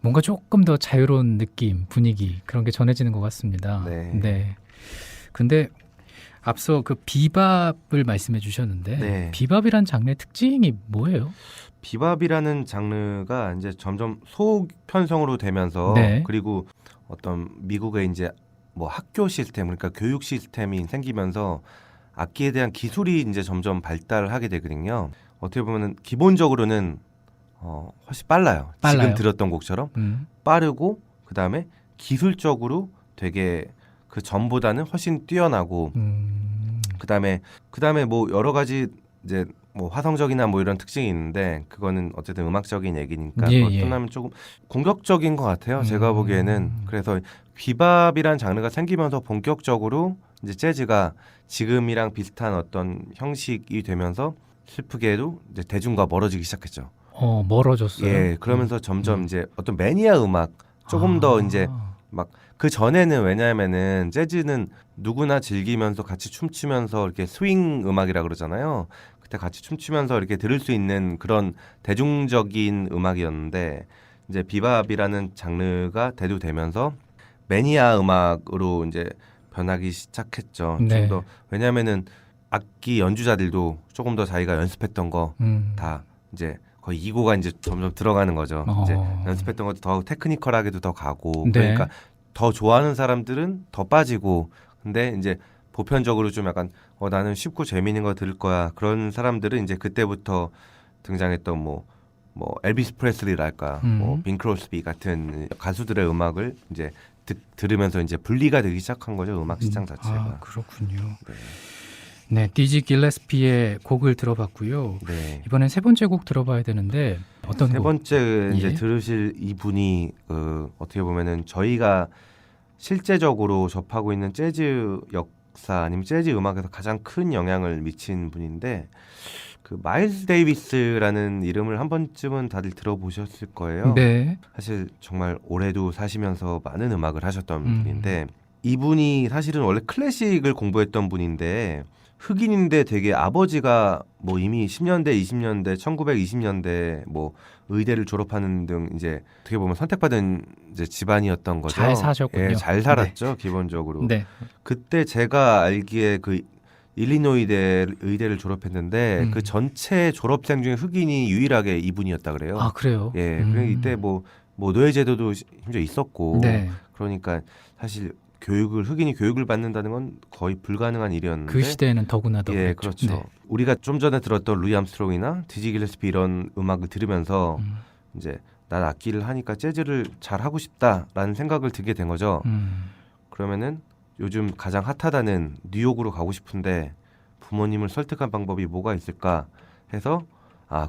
뭔가 조금 더 자유로운 느낌, 분위기 그런 게 전해지는 것 같습니다. 네. 네. 근데 앞서 그 비밥을 말씀해 주셨는데 네. 비밥이란 장르의 특징이 뭐예요? 비밥이라는 장르가 이제 점점 소편성으로 되면서 네. 그리고 어떤 미국의 이제 뭐 학교 시스템 그러니까 교육 시스템이 생기면서 악기에 대한 기술이 이제 점점 발달을 하게 되거든요. 어떻게 보면은 기본적으로는 훨씬 빨라요. 지금 빨라요. 들었던 곡처럼 빠르고 그다음에 기술적으로 되게 그 전보다는 훨씬 뛰어나고 그다음에 뭐 여러 가지 이제 뭐 화성적이나 뭐 이런 특징이 있는데 그거는 어쨌든 음악적인 얘기니까 예, 그걸 예. 떠나면 조금 공격적인 것 같아요. 제가 보기에는 그래서 비밥이란 장르가 생기면서 본격적으로 이제 재즈가 지금이랑 비슷한 어떤 형식이 되면서 슬프게도 이제 대중과 멀어지기 시작했죠. 멀어졌어요. 예, 그러면서 점점 이제 어떤 매니아 음악 조금 더 이제 막 그 전에는 왜냐하면은 재즈는 누구나 즐기면서 같이 춤추면서 이렇게 스윙 음악이라 그러잖아요. 그때 같이 춤추면서 이렇게 들을 수 있는 그런 대중적인 음악이었는데 이제 비밥이라는 장르가 대두되면서 매니아 음악으로 이제 변하기 시작했죠. 네. 좀 더 왜냐하면은 악기 연주자들도 조금 더 자기가 연습했던 거 다 이제 거의 이고가 이제 점점 들어가는 거죠. 이제 연습했던 것도 더 테크니컬하게도 더 가고 네. 그러니까 더 좋아하는 사람들은 더 빠지고 근데 이제 보편적으로 좀 약간 나는 쉽고 재미있는 거 들을 거야 그런 사람들은 이제 그때부터 등장했던 뭐 엘비스 프레슬리랄까 뭐 빈 크로스비 같은 가수들의 음악을 이제 들으면서 이제 분리가 되기 시작한 거죠 음악 시장 자체가. 그렇군요. 네, 디지 길레스피의 곡을 들어봤고요. 네. 이번엔 세 번째 곡 들어봐야 되는데 어떤 세 곡? 번째 이제 예. 들으실 이분이 어떻게 보면은 저희가 실제적으로 접하고 있는 재즈 역사 아니면 재즈 음악에서 가장 큰 영향을 미친 분인데 그 마일스 데이비스라는 이름을 한 번쯤은 다들 들어보셨을 거예요. 네. 사실 정말 올해도 사시면서 많은 음악을 하셨던 분인데 이분이 사실은 원래 클래식을 공부했던 분인데 흑인인데 되게 아버지가 뭐 이미 10년대, 20년대, 1920년대 뭐 의대를 졸업하는 등 이제 어떻게 보면 선택받은 이제 집안이었던 거죠. 잘 사셨군요. 예, 잘 살았죠, 기본적으로. 네. 그때 제가 알기에 그 일리노이대 의대를 졸업했는데 그 전체 졸업생 중에 흑인이 유일하게 이분이었다 그래요. 아, 그래요? 예, 그래 이때 뭐 노예제도도 심지어 있었고 네. 그러니까 사실 흑인이 교육을 받는다는 건 거의 불가능한 일이었는데 그 시대에는 더구나 더 예, 그랬죠. 그렇죠. 네. 우리가 좀 전에 들었던 루이 암스트롱이나 디지 길레스피 이런 음악을 들으면서 이제 난 악기를 하니까 재즈를 잘 하고 싶다라는 생각을 들게 된 거죠. 그러면은 요즘 가장 핫하다는 뉴욕으로 가고 싶은데 부모님을 설득한 방법이 뭐가 있을까 해서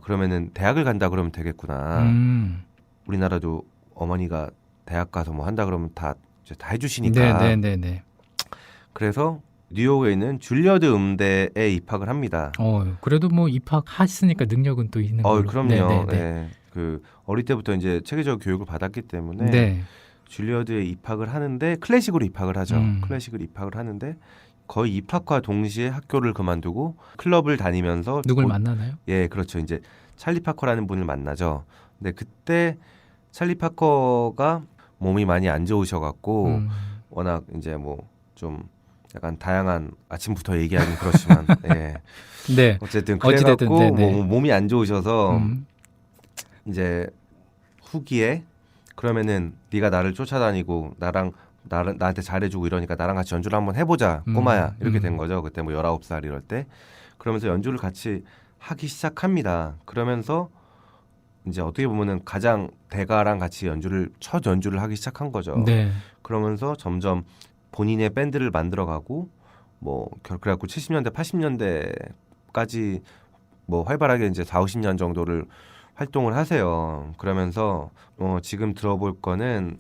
그러면은 대학을 간다 그러면 되겠구나. 우리나라도 어머니가 대학 가서 뭐 한다 그러면 다 해주시니까. 네. 그래서 뉴욕에 있는 줄리어드 음대에 입학을 합니다. 그래도 뭐 입학했으니까 능력은 또 있는 걸로. 그럼요. 네. 그 어릴 때부터 이제 체계적 교육을 받았기 때문에 네. 줄리어드에 입학을 하는데 클래식으로 입학을 하죠. 클래식으로 입학을 하는데 거의 입학과 동시에 학교를 그만두고 클럽을 다니면서 누굴 만나나요? 예, 그렇죠. 이제 찰리 파커라는 분을 만나죠. 근데 그때 찰리 파커가 몸이 많이 안 좋으셔갖고 워낙 이제 뭐 좀 약간 다양한 아침부터 얘기하긴 그렇지만 예. 네. 어쨌든 그래갖고 네, 네. 뭐 몸이 안 좋으셔서 이제 후기에 그러면은 네가 나를 쫓아다니고 나한테 잘해주고 이러니까 나랑 같이 연주를 한번 해보자 꼬마야 이렇게 된 거죠. 그때 뭐 19살 이럴 때 그러면서 연주를 같이 하기 시작합니다. 그러면서 이제 어떻게 보면은 가장 대가랑 같이 첫 연주를 하기 시작한 거죠. 네. 그러면서 점점 본인의 밴드를 만들어가고 뭐 그래갖고 70년대, 80년대까지 뭐 활발하게 이제 4, 50년 정도를 활동을 하세요. 그러면서 지금 들어볼 거는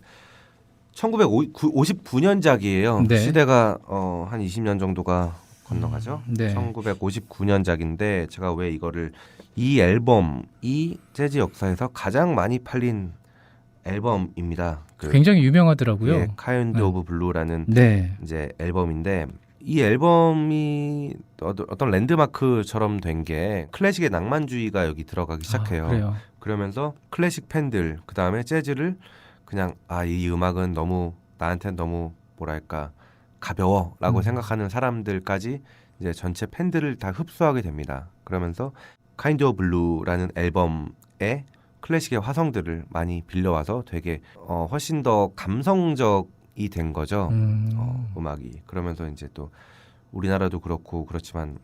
1959년작이에요. 네. 시대가 한 20년 정도가 건너가죠. 네. 1959년작인데 제가 왜 이 앨범이 재즈 역사에서 가장 많이 팔린 앨범입니다. 굉장히 유명하더라고요. 예, 카인드 오브 블루라는 네. 이제 앨범인데 이 앨범이 어떤 랜드마크처럼 된 게 클래식의 낭만주의가 여기 들어가기 시작해요. 그래요. 그러면서 클래식 팬들, 그 다음에 재즈를 그냥 이 음악은 너무 나한테는 너무 뭐랄까 가벼워라고 생각하는 사람들까지 이제 전체 팬들을 다 흡수하게 됩니다. 그러면서 Kind of Blue라는 앨범에 클래식의 화성들을 많이 빌려와서 되게 훨씬 더 감성적이 된 거죠. 음악이. 그러면서 이제 또 우리나라도 그렇고 그렇지만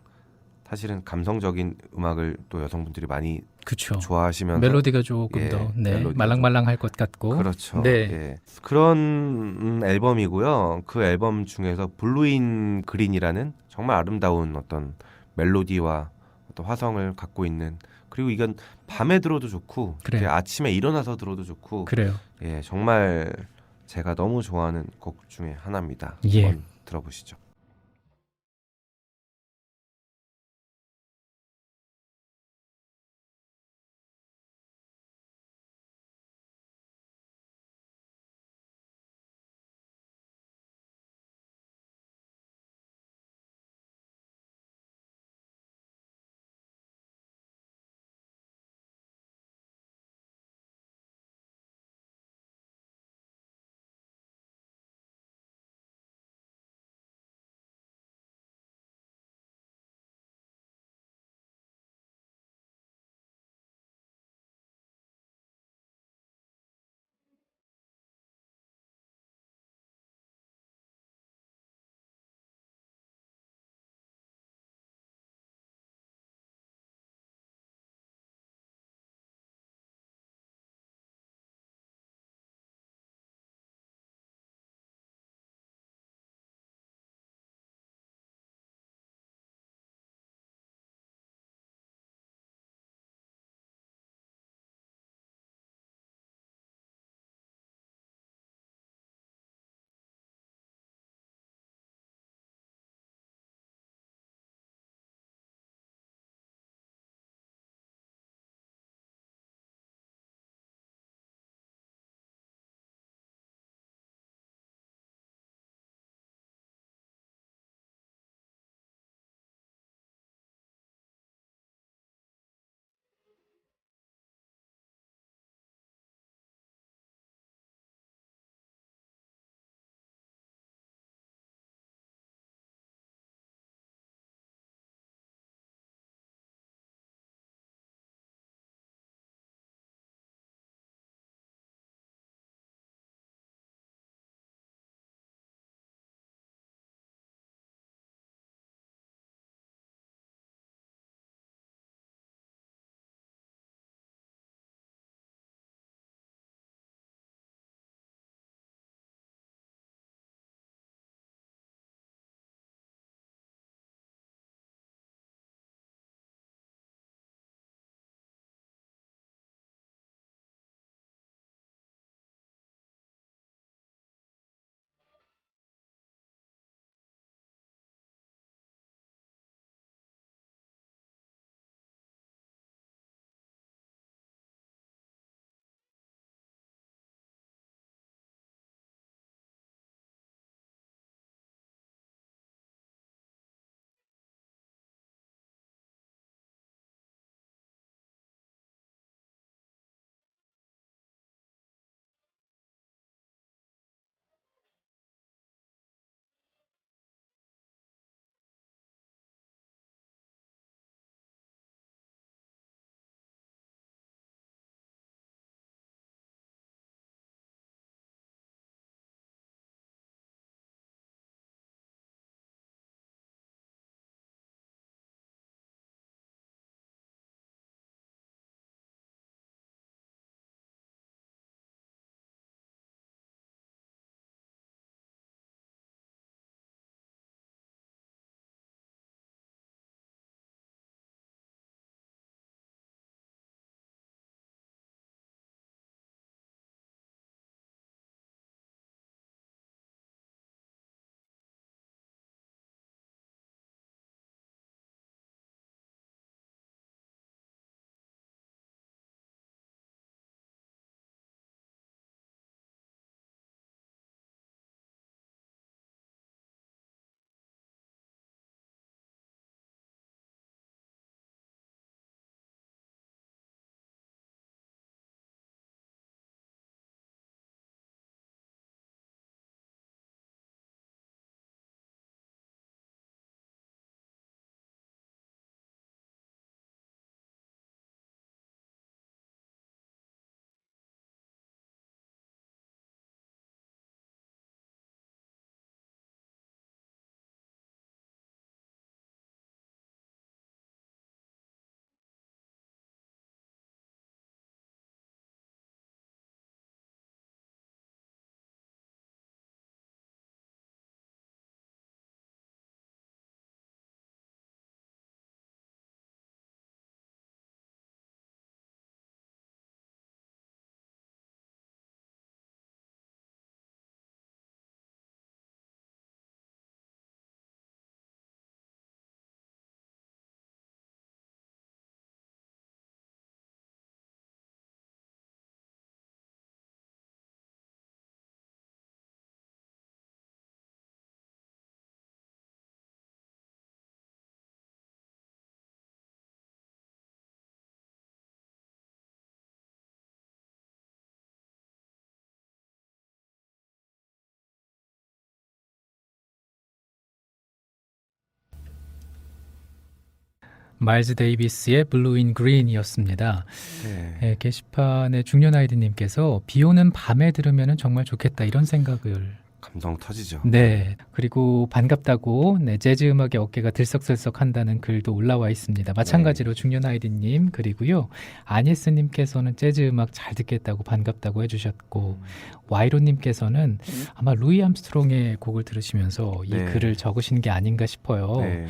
사실은 감성적인 음악을 또 여성분들이 많이 그쵸. 좋아하시면서 멜로디가 조금 더 멜로디가 말랑말랑할 것 같고. 그렇죠. 네. 예. 그런 앨범이고요. 그 앨범 중에서 블루인 그린이라는 정말 아름다운 어떤 멜로디와 어떤 화성을 갖고 있는, 그리고 이건 밤에 들어도 좋고 이렇게 그래요. 아침에 일어나서 들어도 좋고 그래요. 예, 정말 제가 너무 좋아하는 곡 중에 하나입니다. 예. 한번 들어보시죠. 마일즈 데이비스의 블루 인 그린이었습니다. 네. 네, 게시판에 중년 아이디님께서 비 오는 밤에 들으면 정말 좋겠다 이런 생각을. 감동 터지죠. 네. 그리고 반갑다고 재즈 음악의 어깨가 들썩들썩 한다는 글도 올라와 있습니다. 마찬가지로 중년 아이디님 그리고요. 아니스님께서는 재즈 음악 잘 듣겠다고 반갑다고 해주셨고 와이로님께서는 아마 루이 암스트롱의 곡을 들으시면서 이 네. 글을 적으신 게 아닌가 싶어요. 네.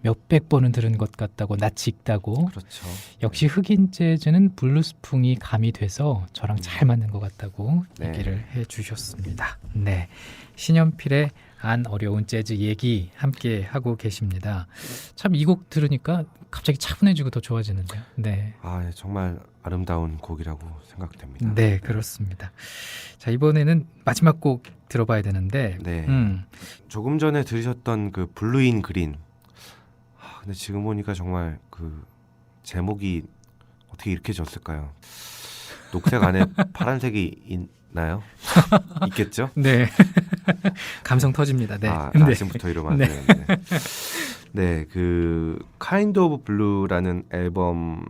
몇백 번은 들은 것 같다고 낯이 익다고. 그렇죠. 역시 흑인 재즈는 블루스풍이 가미돼서 저랑 잘 맞는 것 같다고 네. 얘기를 해주셨습니다. 네, 신연필의 안 어려운 재즈 얘기 함께 하고 계십니다. 참 이 곡 들으니까 갑자기 차분해지고 더 좋아지는데요. 네, 아, 정말 아름다운 곡이라고 생각됩니다. 네 그렇습니다. 자 이번에는 마지막 곡 들어봐야 되는데, 네. 조금 전에 들으셨던 그 블루인 그린. 근데 지금 보니까 정말 그 제목이 어떻게 이렇게 졌을까요? 녹색 안에 파란색이 있나요? 있겠죠? 네, 감성 터집니다. 네, 아침부터 이러면 안 네. 되는데. 네, 그 Kind of Blue라는 앨범을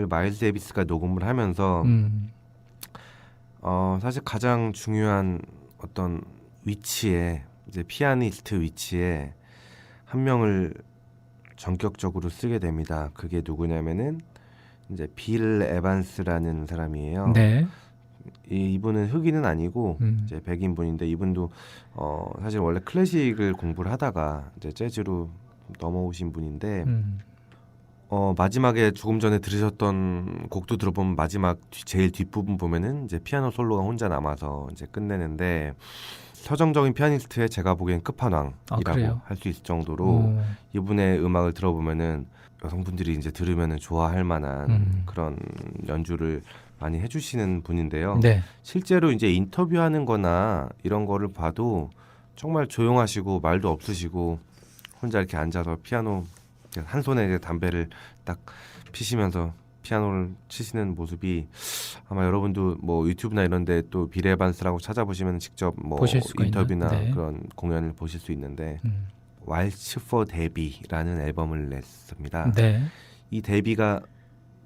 마일스 데이비스가 녹음을 하면서 사실 가장 중요한 어떤 위치에 이제 피아니스트 위치에 한 명을 전격적으로 쓰게 됩니다. 그게 누구냐면은 이제 빌 에반스라는 사람이에요. 네, 이분은 흑인은 아니고 이제 백인 분인데 이분도 사실 원래 클래식을 공부를 하다가 이제 재즈로 넘어오신 분인데 마지막에 조금 전에 들으셨던 곡도 들어보면 마지막 제일 뒷부분 보면은 이제 피아노 솔로가 혼자 남아서 이제 끝내는데 서정적인 피아니스트의 제가 보기엔 끝판왕이라고 할 수 있을 정도로 이분의 음악을 들어보면은 여성분들이 이제 들으면은 좋아할 만한 그런 연주를 많이 해주시는 분인데요. 네. 실제로 이제 인터뷰하는 거나 이런 거를 봐도 정말 조용하시고 말도 없으시고 혼자 이렇게 앉아서 피아노 한 손에 이제 담배를 딱 피시면서 피아노를 치시는 모습이 아마 여러분도 뭐 유튜브나 이런데 또 빌 에반스라고 찾아보시면 직접 뭐 인터뷰나 네. 그런 공연을 보실 수 있는데 왈츠 포 데비라는 앨범을 냈습니다. 네. 이 데비가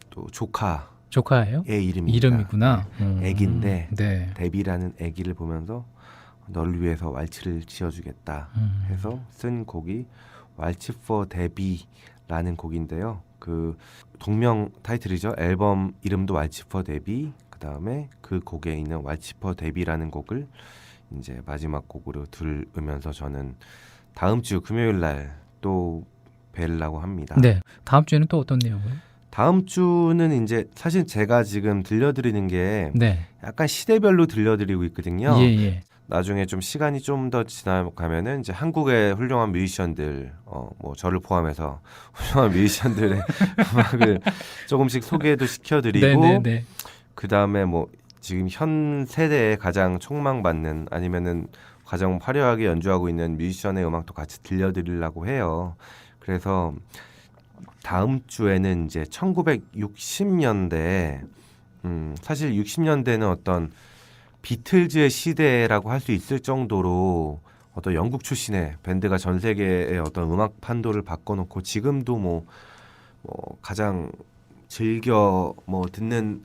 또 조카예요? 이름입니다. 이름이구나. 애기인데 네. 데비라는 애기를 보면서 너를 위해서 왈츠를 지어주겠다 해서 쓴 곡이 왈츠 포 데비라는 곡인데요. 그 동명 타이틀이죠. 앨범 이름도 왈츠 포 데비. 그 다음에 그 곡에 있는 왈츠 포 데비라는 곡을 이제 마지막 곡으로 들으면서 저는 다음 주 금요일 날 또 뵈려고 합니다. 네. 다음 주에는 또 어떤 내용을? 다음 주는 이제 사실 제가 지금 들려드리는 게 네. 약간 시대별로 들려드리고 있거든요. 예. 나중에 좀 시간이 좀 더 지나가면은 이제 한국의 훌륭한 뮤지션들, 뭐 저를 포함해서 훌륭한 뮤지션들의 음악을 조금씩 소개도 시켜드리고, 네. 그 다음에 뭐 지금 현 세대에 가장 촉망받는 아니면은 가장 화려하게 연주하고 있는 뮤지션의 음악도 같이 들려드리려고 해요. 그래서 다음 주에는 이제 1960년대, 사실 60년대는 어떤 비틀즈의 시대라고 할 수 있을 정도로 어떤 영국 출신의 밴드가 전 세계의 어떤 음악 판도를 바꿔놓고 지금도 뭐 가장 즐겨 듣는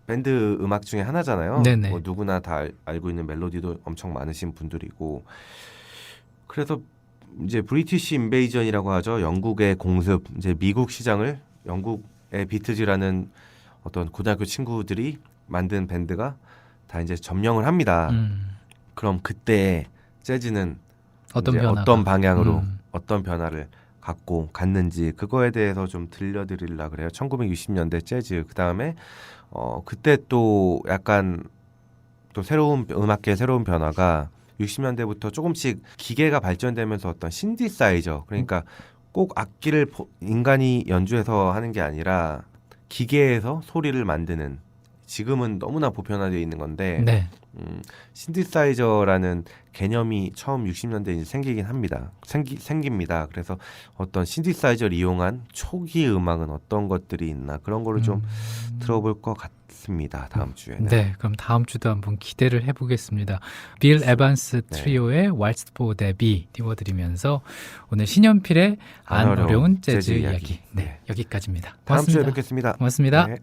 밴드 음악 중에 하나잖아요. 네네. 뭐 누구나 다 알고 있는 멜로디도 엄청 많으신 분들이고 그래서 이제 브리티시 인베이전이라고 하죠. 영국의 공습, 이제 미국 시장을 영국의 비틀즈라는 어떤 고등학교 친구들이 만든 밴드가 다 이제 점령을 합니다. 그럼 그때 재즈는 어떤 방향으로 어떤 변화를 갖고 갔는지 그거에 대해서 좀 들려드리려고 그래요. 1960년대 재즈 그 다음에 그때 또 약간 또 새로운 음악계의 새로운 변화가 60년대부터 조금씩 기계가 발전되면서 어떤 신디사이저 그러니까 꼭 악기를 인간이 연주해서 하는 게 아니라 기계에서 소리를 만드는 지금은 너무나 보편화되어 있는 건데 네. 신디사이저라는 개념이 처음 60년대에 이제 생기긴 합니다. 생깁니다. 그래서 어떤 신디사이저를 이용한 초기 음악은 어떤 것들이 있나 그런 거를 좀 들어볼 것 같습니다. 다음 주에는. 네, 그럼 다음 주도 한번 기대를 해보겠습니다. 빌 에반스 네. 트리오의 Waltz for Debby 띄워드리면서 오늘 신연필의 안 어려운 어려운 재즈 재즈 이야기. 이야기. 네, 네. 여기까지입니다. 다음 주에 고맙습니다. 뵙겠습니다. 고맙습니다. 네.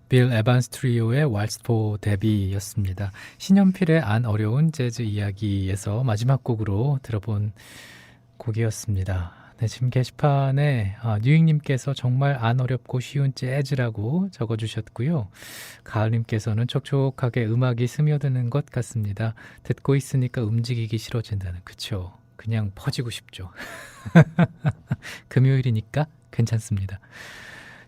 빌 에반스 트리오의 왈츠 포 데비였습니다. 신연필의 안 어려운 재즈 이야기에서 마지막 곡으로 들어본 곡이었습니다. 네, 지금 게시판에 뉴잉님께서 정말 안 어렵고 쉬운 재즈라고 적어주셨고요. 가을님께서는 촉촉하게 음악이 스며드는 것 같습니다. 듣고 있으니까 움직이기 싫어진다는. 그쵸? 그냥 퍼지고 싶죠. 금요일이니까 괜찮습니다.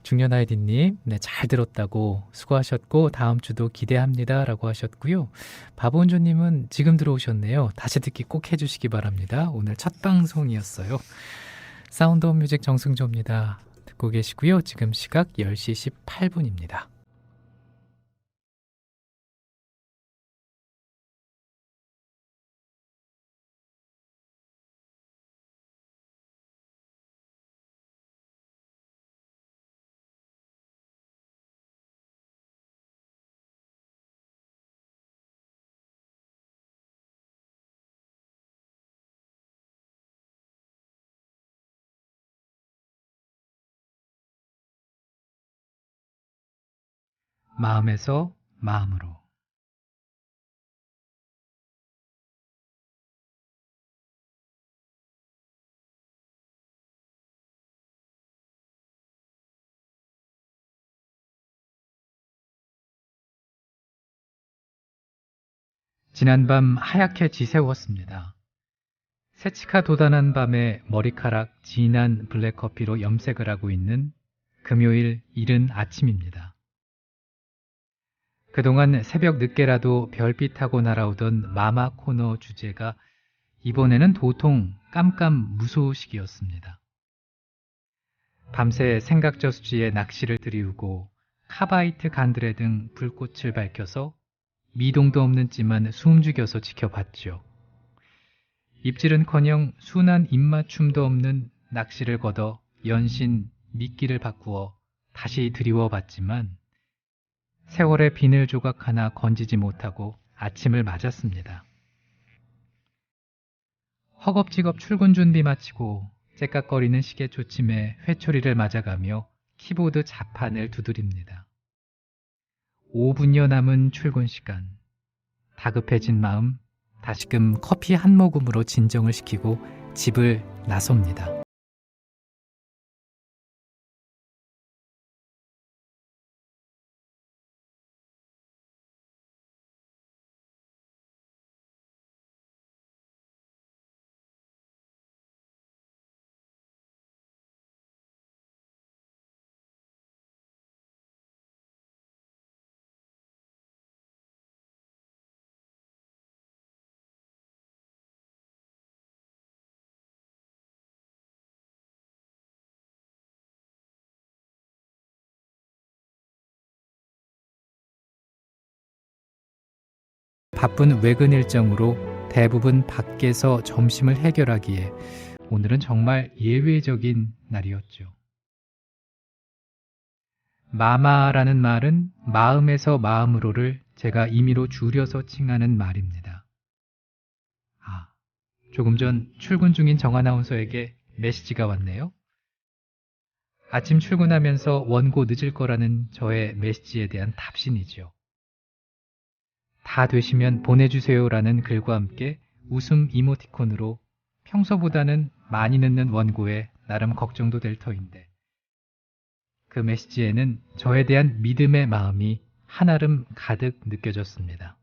중년 아이디님, 네, 잘 들었다고 수고하셨고 다음 주도 기대합니다 라고 하셨고요. 바본조님은 지금 들어오셨네요. 다시 듣기 꼭 해주시기 바랍니다. 오늘 첫 방송이었어요. 사운드 오브 뮤직 정승조입니다. 듣고 계시고요. 지금 시각 10시 18분입니다. 마음에서 마음으로. 지난밤 하얗게 지새웠습니다. 새치가 도단한 밤에 머리카락 진한 블랙커피로 염색을 하고 있는 금요일 이른 아침입니다. 그동안 새벽 늦게라도 별빛하고 날아오던 마마 코너 주제가 이번에는 도통 깜깜무소식이었습니다. 밤새 생각저수지에 낚시를 들이우고 카바이트 간드레 등 불꽃을 밝혀서 미동도 없는 찌만 숨죽여서 지켜봤죠. 입질은커녕 순한 입맞춤도 없는 낚시를 걷어 연신 미끼를 바꾸어 다시 드리워봤지만 세월의 비늘 조각 하나 건지지 못하고 아침을 맞았습니다. 허겁지겁 출근 준비 마치고 째깍거리는 시계 초침에 회초리를 맞아가며 키보드 자판을 두드립니다. 5분여 남은 출근 시간. 다급해진 마음, 다시금 커피 한 모금으로 진정을 시키고 집을 나섭니다. 바쁜 외근 일정으로 대부분 밖에서 점심을 해결하기에 오늘은 정말 예외적인 날이었죠. 마마라는 말은 마음에서 마음으로를 제가 임의로 줄여서 칭하는 말입니다. 조금 전 출근 중인 정 아나운서에게 메시지가 왔네요. 아침 출근하면서 원고 늦을 거라는 저의 메시지에 대한 답신이죠. 다 되시면 보내주세요라는 글과 함께 웃음 이모티콘으로 평소보다는 많이 늦는 원고에 나름 걱정도 될 터인데 그 메시지에는 저에 대한 믿음의 마음이 한아름 가득 느껴졌습니다.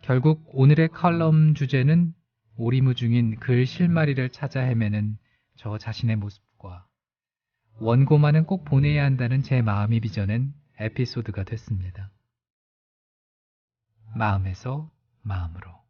결국 오늘의 컬럼 주제는 오리무중인 글 실마리를 찾아 헤매는 저 자신의 모습과 원고만은 꼭 보내야 한다는 제 마음이 빚어낸 에피소드가 됐습니다. 마음에서 마음으로.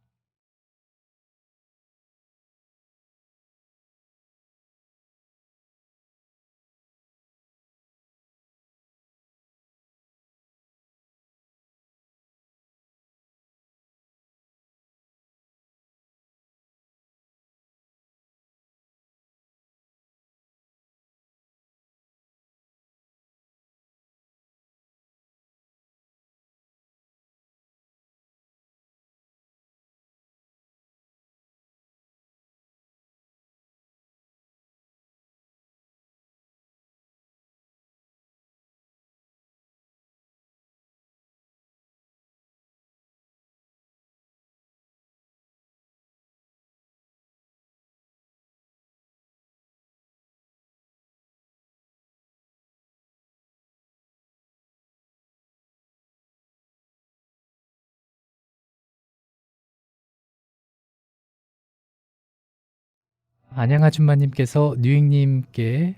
안양 아줌마님께서 뉴잉님께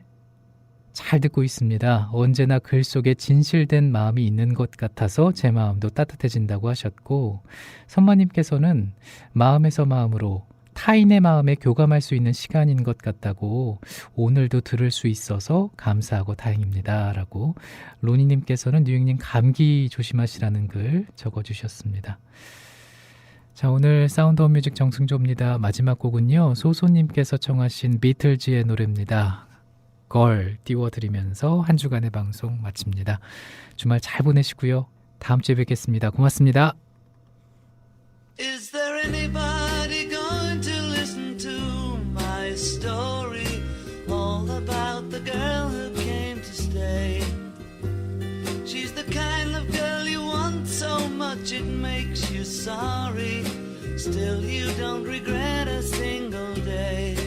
잘 듣고 있습니다. 언제나 글 속에 진실된 마음이 있는 것 같아서 제 마음도 따뜻해진다고 하셨고, 선마님께서는 마음에서 마음으로 타인의 마음에 교감할 수 있는 시간인 것 같다고 오늘도 들을 수 있어서 감사하고 다행입니다. 라고 로니님께서는 뉴잉님 감기 조심하시라는 글 적어주셨습니다. 자, 오늘 사운드 오브 뮤직 정승조입니다. 마지막 곡은요, 소소님께서 청하신 비틀즈의 노래입니다. 걸 띄워드리면서 한 주간의 방송 마칩니다. 주말 잘 보내시고요. 다음 주에 뵙겠습니다. 고맙습니다. Is there anybody going to listen to my story? All about the girl who came to stay. She's the kind of girl you want so much it makes you sorry. Still you don't regret a single day.